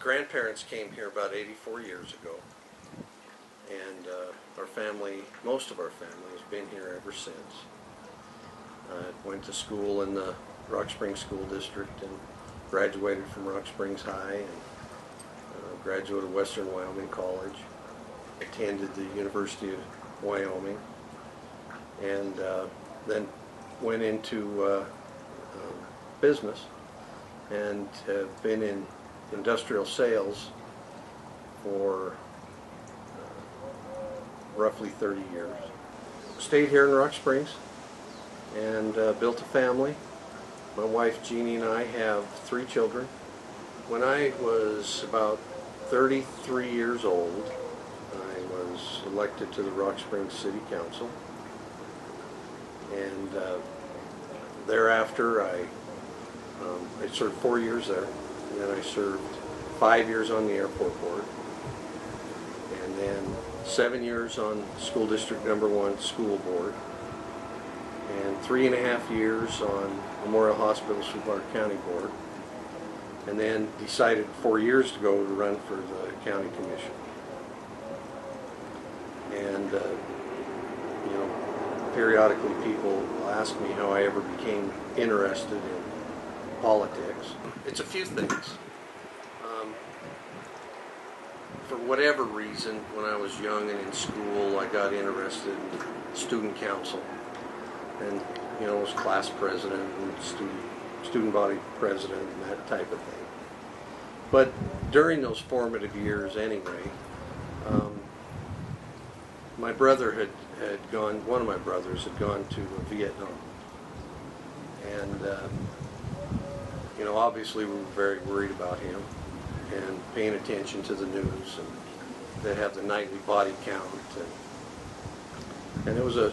grandparents came here about 84 years ago, and our family, most of our family, has been here ever since. I went to school in the Rock Springs School District and graduated from Rock Springs High, and graduated of Western Wyoming College, attended the University of Wyoming, and then went into business and have been in industrial sales for roughly 30 years. Stayed here in Rock Springs and built a family. My wife Jeannie and I have 3 children. When I was about 33 years old, I was elected to the Rock Springs City Council, and thereafter I served 4 years there, and then I served 5 years on the airport board, and then 7 years on School District Number 1 School Board, and 3.5 years on Memorial Hospital Sweetwater County Board, and then decided 4 years ago to run for the County Commission. And periodically people will ask me how I ever became interested in politics. It's a few things. For whatever reason, when I was young and in school, I got interested in student council, and was class president and student body president and that type of thing. But during those formative years anyway, my brother had gone, one of my brothers had gone to Vietnam, and obviously we were very worried about him and paying attention to the news, and they have the nightly body count, and it was a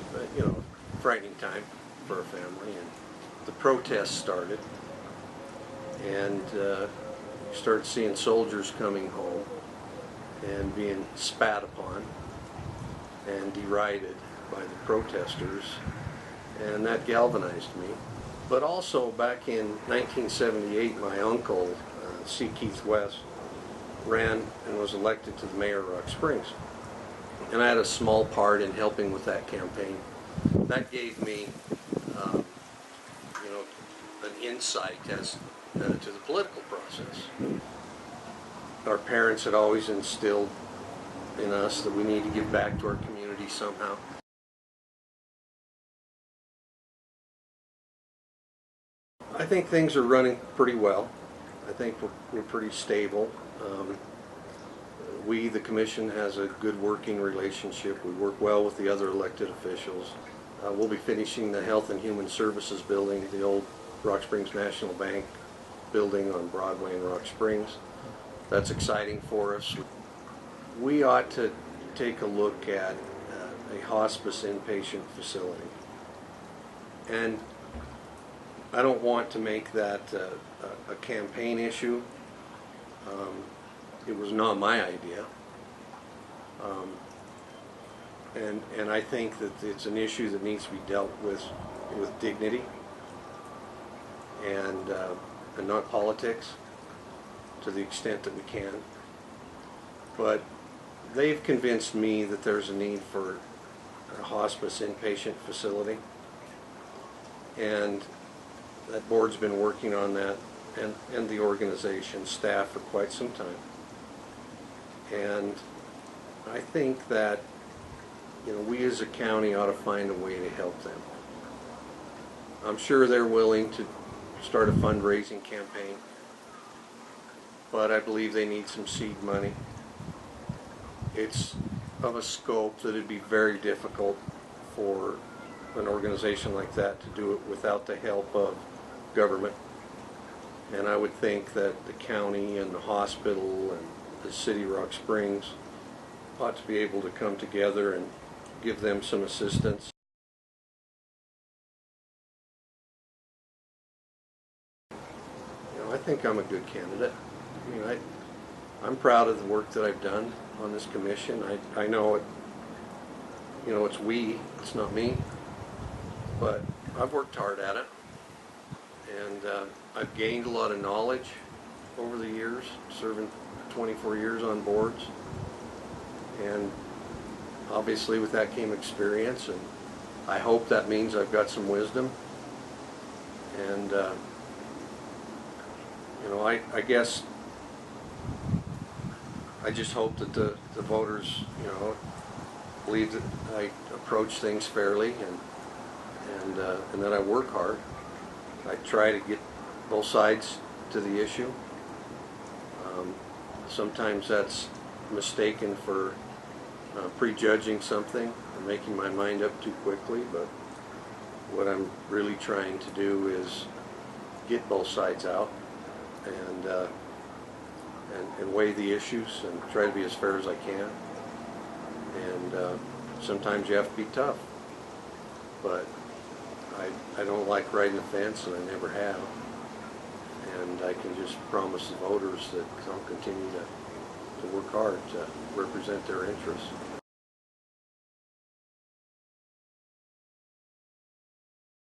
frightening time for our family, and the protests started, and you started seeing soldiers coming home and being spat upon and derided by the protesters, and that galvanized me. But also back in 1978, my uncle, C. Keith West, ran and was elected to the mayor of Rock Springs, and I had a small part in helping with that campaign. That gave me an insight as to the political process. Our parents had always instilled in us that we need to give back to our community somehow. I think things are running pretty well. I think we're pretty stable. We, the commission, has a good working relationship. We work well with the other elected officials. We'll be finishing the Health and Human Services building, the old Rock Springs National Bank building on Broadway in Rock Springs. That's exciting for us. We ought to take a look at a hospice inpatient facility. And I don't want to make that a campaign issue. It was not my idea. And I think that it's an issue that needs to be dealt with dignity and not politics, to the extent that we can. But they've convinced me that there's a need for a hospice inpatient facility, and that board's been working on that, and the organization staff, for quite some time. And I think that we as a county ought to find a way to help them. I'm sure they're willing to start a fundraising campaign, but I believe they need some seed money. It's of a scope that it'd be very difficult for an organization like that to do it without the help of government. And I would think that the county and the hospital and the city of Rock Springs ought to be able to come together and give them some assistance. I think I'm a good candidate. I'm proud of the work that I've done on this commission. I know it, it's we, it's not me, but I've worked hard at it, and I've gained a lot of knowledge over the years, serving 24 years on boards, and obviously with that came experience, and I hope that means I've got some wisdom. And you know, I guess I just hope that the voters, you know, believe that I approach things fairly, and that I work hard. I try to get both sides to the issue. Sometimes that's mistaken for prejudging something or making my mind up too quickly, but what I'm really trying to do is get both sides out and weigh the issues and try to be as fair as I can. And sometimes you have to be tough, but I don't like riding the fence, and I never have. And I can just promise the voters that I'll continue to work hard to represent their interests.